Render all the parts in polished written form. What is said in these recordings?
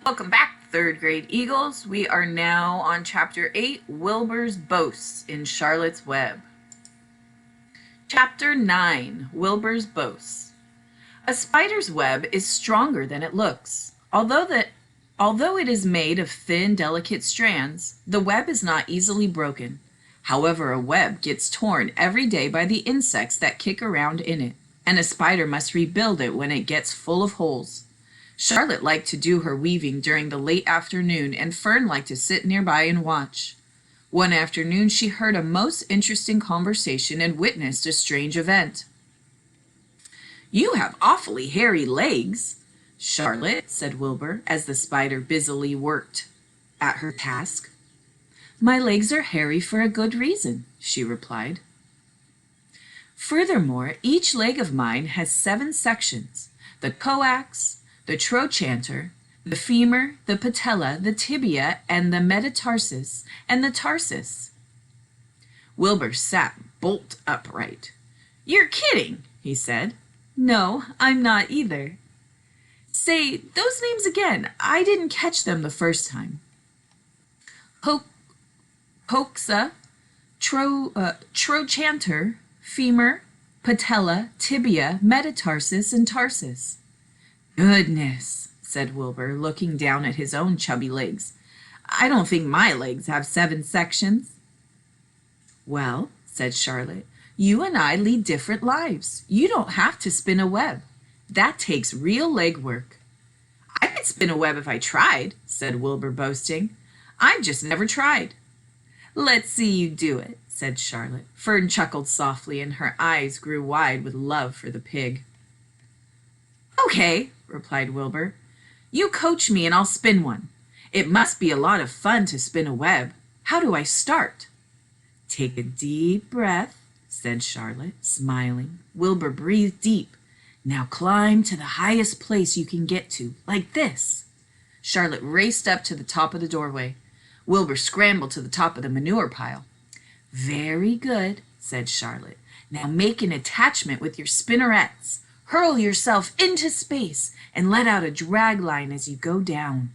Welcome back, third grade Eagles. We are now on Chapter 8, Wilbur's Boasts in Charlotte's Web. Chapter 9, Wilbur's Boasts. A spider's web is stronger than it looks. Although it is made of thin, delicate strands, the web is not easily broken. However, a web gets torn every day by the insects that kick around in it, and a spider must rebuild it when it gets full of holes. Charlotte liked to do her weaving during the late afternoon, and Fern liked to sit nearby and watch. One afternoon she heard a most interesting conversation and witnessed a strange event. "You have awfully hairy legs, Charlotte," said Wilbur, as the spider busily worked at her task. "My legs are hairy for a good reason," she replied. "Furthermore, each leg of mine has 7 sections: the coax, the trochanter, the femur, the patella, the tibia, and the metatarsus, and the tarsus." Wilbur sat bolt upright. "You're kidding," he said. "No, I'm not either." "Say those names again. I didn't catch them the first time." Coxa, trochanter, femur, patella, tibia, metatarsus, and tarsus. "Goodness," said Wilbur, looking down at his own chubby legs. "I don't think my legs have 7 sections." "Well," said Charlotte, "you and I lead different lives. You don't have to spin a web. That takes real leg work." "I could spin a web if I tried," said Wilbur, boasting. "I've just never tried." "Let's see you do it," said Charlotte. Fern chuckled softly, and her eyes grew wide with love for the pig. "Okay," replied Wilbur. "You coach me and I'll spin one. It must be a lot of fun to spin a web. How do I start?" "Take a deep breath," said Charlotte, smiling. Wilbur breathed deep. "Now climb to the highest place you can get to, like this." Charlotte raced up to the top of the doorway. Wilbur scrambled to the top of the manure pile. "Very good," said Charlotte. "Now make an attachment with your spinnerets. Hurl yourself into space and let out a drag line as you go down."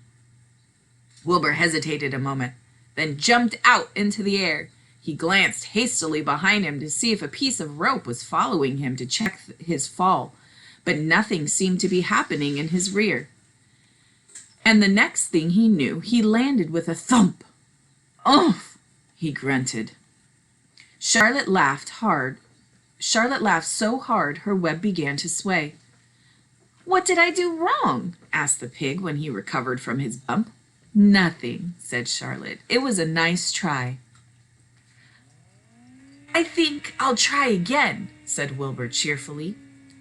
Wilbur hesitated a moment, then jumped out into the air. He glanced hastily behind him to see if a piece of rope was following him to check his fall, but nothing seemed to be happening in his rear. And the next thing he knew, he landed with a thump. "Umph!" he grunted. Charlotte laughed so hard her web began to sway. "What did I do wrong?" asked the pig when he recovered from his bump. "Nothing," said Charlotte. "It was a nice try." "I think I'll try again," said Wilbur cheerfully.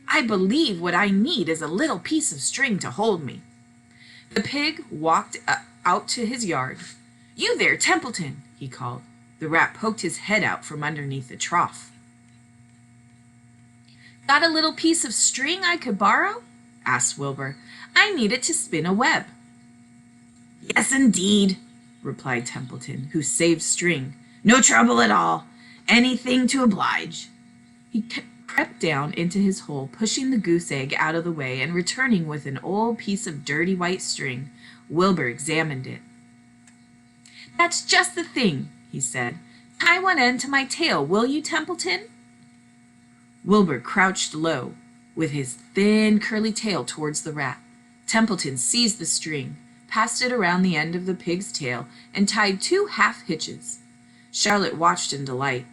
"I believe what I need is a little piece of string to hold me." The pig walked out to his yard. "You there, Templeton," he called. The rat poked his head out from underneath the trough. "Got a little piece of string I could borrow?" asked Wilbur. "I need it to spin a web." "Yes, indeed," replied Templeton, who saved string. "No trouble at all. Anything to oblige." He crept down into his hole, pushing the goose egg out of the way and returning with an old piece of dirty white string. Wilbur examined it. "That's just the thing," he said. "Tie one end to my tail, will you, Templeton?" Wilbur crouched low, with his thin, curly tail towards the rat. Templeton seized the string, passed it around the end of the pig's tail, and tied 2 half hitches. Charlotte watched in delight.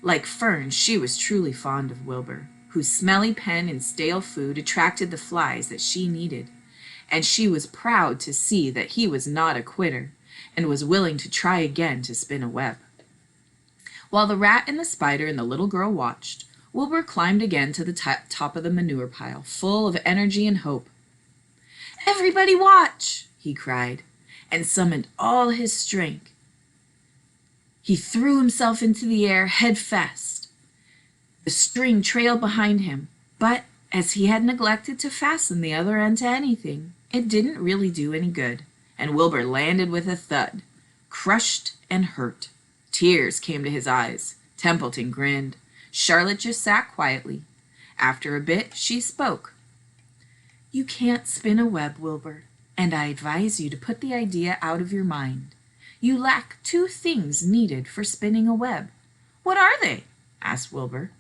Like Fern, she was truly fond of Wilbur, whose smelly pen and stale food attracted the flies that she needed, and she was proud to see that he was not a quitter, and was willing to try again to spin a web. While the rat and the spider and the little girl watched, Wilbur climbed again to the top of the manure pile, full of energy and hope. "Everybody watch!" he cried, and summoned all his strength. He threw himself into the air head first. The string trailed behind him, but as he had neglected to fasten the other end to anything, it didn't really do any good, and Wilbur landed with a thud, crushed and hurt. Tears came to his eyes. Templeton grinned. Charlotte just sat quietly. After a bit, she spoke. "You can't spin a web, Wilbur, and I advise you to put the idea out of your mind. You lack two things needed for spinning a web. What are they? Asked Wilbur.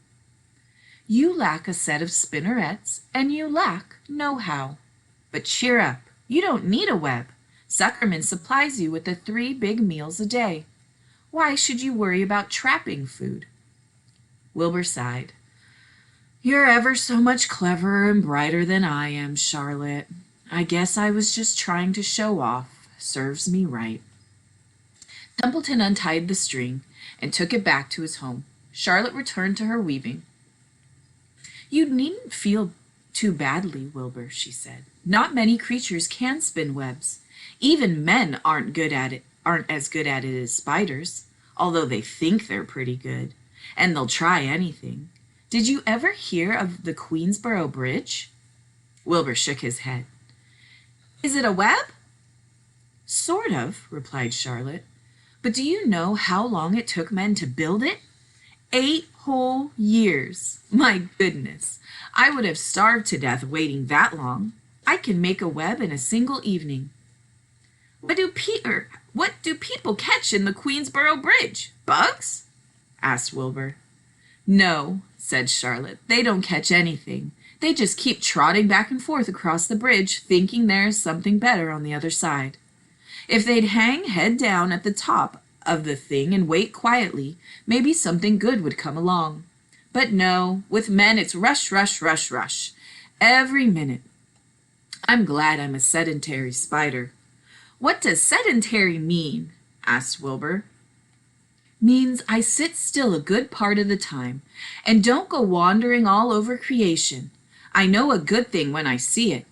You lack a set of spinnerets, and you lack know-how. But cheer up, you don't need a web. Zuckerman supplies you with the 3 big meals a day. Why should you worry about trapping food? Wilbur sighed. You're ever so much cleverer and brighter than I am, Charlotte. I guess I was just trying to show off. Serves me right. Templeton untied the string and took it back to his home. Charlotte returned to her weaving. You needn't feel too badly, Wilbur, she said. Not many creatures can spin webs. Even men aren't as good at it as spiders, although they think they're pretty good, and they'll try anything. Did you ever hear of the Queensboro Bridge? Wilbur shook his head. Is it a web? Sort of, replied Charlotte. But do you know how long it took men to build it? 8 whole years. My goodness, I would have starved to death waiting that long. I can make a web in a single evening. What do people catch in the Queensboro Bridge? Bugs? Asked Wilbur. No, said Charlotte. They don't catch anything. They just keep trotting back and forth across the bridge, thinking there is something better on the other side. If they'd hang head down at the top of the thing and wait quietly, maybe something good would come along. But no, with men it's rush, rush, rush, rush. Every minute. I'm glad I'm a sedentary spider. What does sedentary mean? Asked Wilbur. Means I sit still a good part of the time and don't go wandering all over creation. I know a good thing when I see it,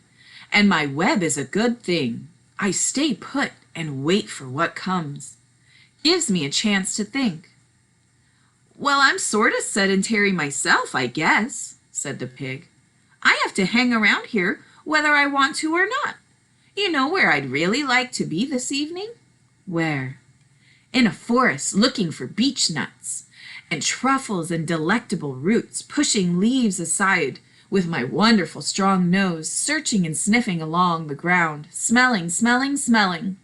and my web is a good thing. I stay put and wait for what comes. Gives me a chance to think. Well, I'm sort of sedentary myself, I guess, said the pig. I have to hang around here whether I want to or not. You know where I'd really like to be this evening? Where? In a forest looking for beech nuts and truffles and delectable roots, pushing leaves aside with my wonderful strong nose, searching and sniffing along the ground, smelling, smelling, smelling.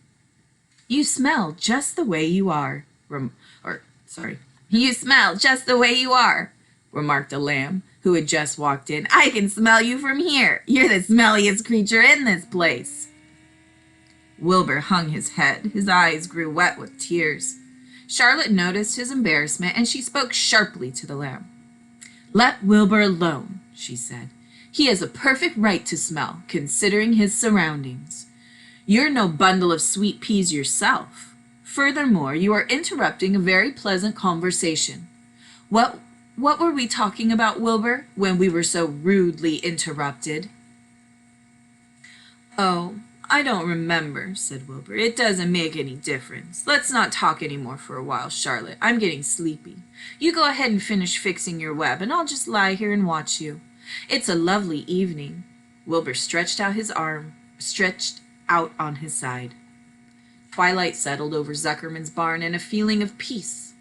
You smell just the way you are, you smell just the way you are, remarked a lamb who had just walked in. I can smell you from here. You're the smelliest creature in this place. Wilbur hung his head. His eyes grew wet with tears. Charlotte noticed his embarrassment, and she spoke sharply to the lamb. Let Wilbur alone, she said. He has a perfect right to smell, considering his surroundings. You're no bundle of sweet peas yourself. Furthermore, you are interrupting a very pleasant conversation. What were we talking about, Wilbur, when we were so rudely interrupted? Oh, I don't remember, said Wilbur. It doesn't make any difference. Let's not talk any more for a while, Charlotte. I'm getting sleepy. You go ahead and finish fixing your web, and I'll just lie here and watch you. It's a lovely evening. Wilbur stretched out on his side. Twilight settled over Zuckerman's barn and a feeling of peace.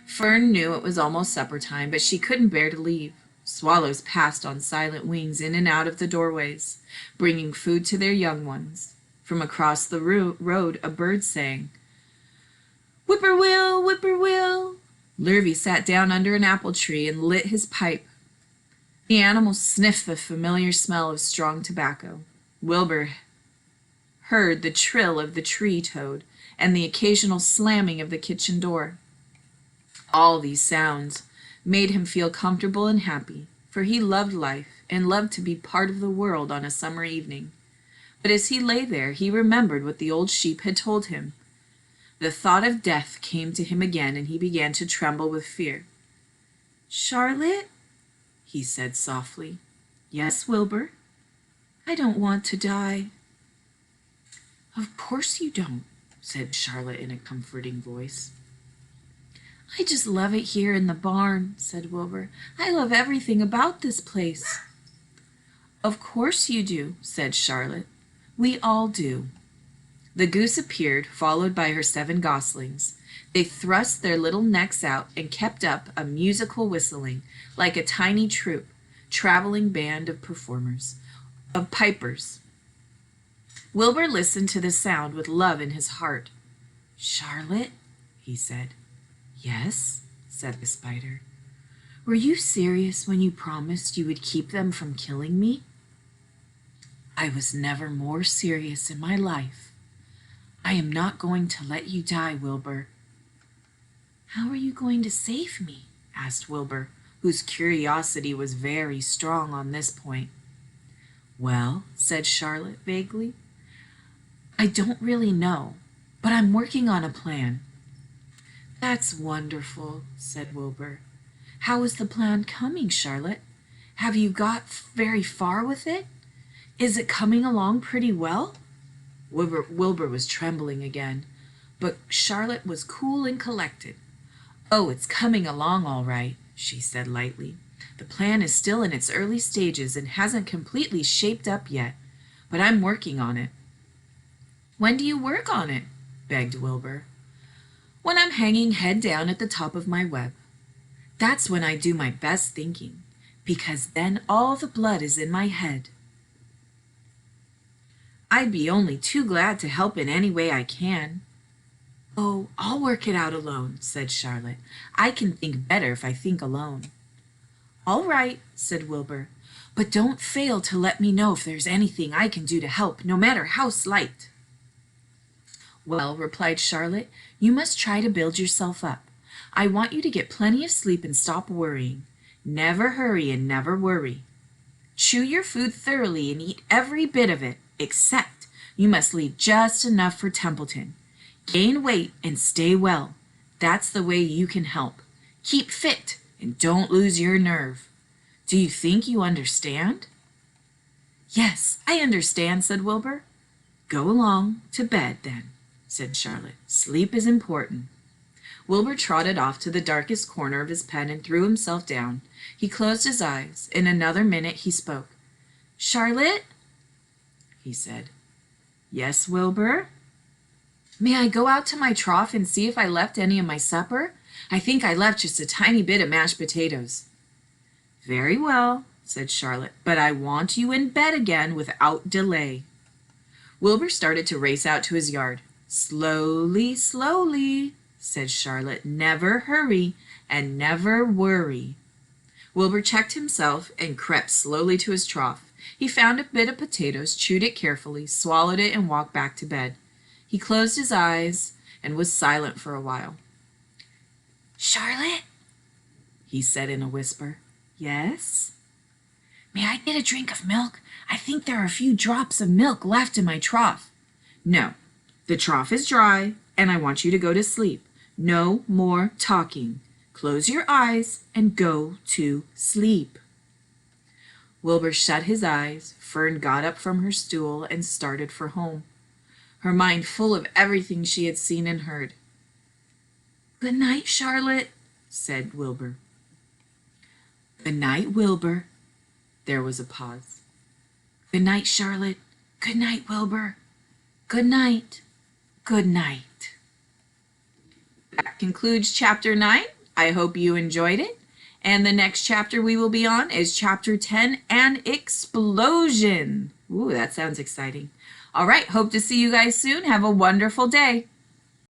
Fern knew it was almost supper time, but she couldn't bear to leave. Swallows passed on silent wings in and out of the doorways, bringing food to their young ones. From across the road a bird sang, Whippoorwill, whippoorwill. Lurvy sat down under an apple tree and lit his pipe. The animal sniffed the familiar smell of strong tobacco. Wilbur heard the trill of the tree toad and the occasional slamming of the kitchen door. All these sounds made him feel comfortable and happy, for he loved life and loved to be part of the world on a summer evening. But as he lay there, he remembered what the old sheep had told him. The thought of death came to him again, and he began to tremble with fear. Charlotte, he said softly. Yes, Wilbur. I don't want to die. Of course you don't, said Charlotte in a comforting voice. I just love it here in the barn, said Wilbur. I love everything about this place. Of course you do, said Charlotte. We all do. The goose appeared, followed by her 7 goslings. They thrust their little necks out and kept up a musical whistling, like a tiny troop, traveling band of pipers. Wilbur listened to the sound with love in his heart. Charlotte, he said. Yes, said the spider. Were you serious when you promised you would keep them from killing me? I was never more serious in my life. I am not going to let you die, Wilbur. How are you going to save me? Asked Wilbur, whose curiosity was very strong on this point. Well, said Charlotte vaguely, I don't really know, but I'm working on a plan. That's wonderful, said Wilbur. How is the plan coming, Charlotte? Have you got very far with it? Is it coming along pretty well? Wilbur was trembling again, but Charlotte was cool and collected. Oh, it's coming along all right, she said lightly. The plan is still in its early stages and hasn't completely shaped up yet, but I'm working on it. When do you work on it? Begged Wilbur. When I'm hanging head down at the top of my web. That's when I do my best thinking, because then all the blood is in my head. I'd be only too glad to help in any way I can. Oh, I'll work it out alone, said Charlotte. I can think better if I think alone. All right, said Wilbur, but don't fail to let me know if there's anything I can do to help, no matter how slight. Well, replied Charlotte, you must try to build yourself up. I want you to get plenty of sleep and stop worrying. Never hurry and never worry. Chew your food thoroughly and eat every bit of it, except you must leave just enough for Templeton. Gain weight and stay well. That's the way you can help. Keep fit and don't lose your nerve. Do you think you understand? Yes, I understand, said Wilbur. Go along to bed then, said Charlotte. Sleep is important. Wilbur trotted off to the darkest corner of his pen and threw himself down. He closed his eyes. In another minute he spoke. Charlotte, he said. Yes, Wilbur? May I go out to my trough and see if I left any of my supper? I think I left just a tiny bit of mashed potatoes. Very well, said Charlotte, but I want you in bed again without delay. Wilbur started to race out to his yard. Slowly, slowly, said Charlotte. Never hurry and never worry. Wilbur checked himself and crept slowly to his trough. He found a bit of potatoes, chewed it carefully, swallowed it, and walked back to bed. He closed his eyes and was silent for a while. Charlotte, he said in a whisper. Yes? May I get a drink of milk? I think there are a few drops of milk left in my trough. No, the trough is dry, and I want you to go to sleep. No more talking. Close your eyes and go to sleep. Wilbur shut his eyes. Fern got up from her stool and started for home, her mind full of everything she had seen and heard. Good night, Charlotte, said Wilbur. Good night, Wilbur. There was a pause. Good night, Charlotte. Good night, Wilbur. Good night. Good night. That concludes chapter 9. I hope you enjoyed it. And the next chapter we will be on is chapter 10, An Explosion. Ooh, that sounds exciting. All right, hope to see you guys soon. Have a wonderful day.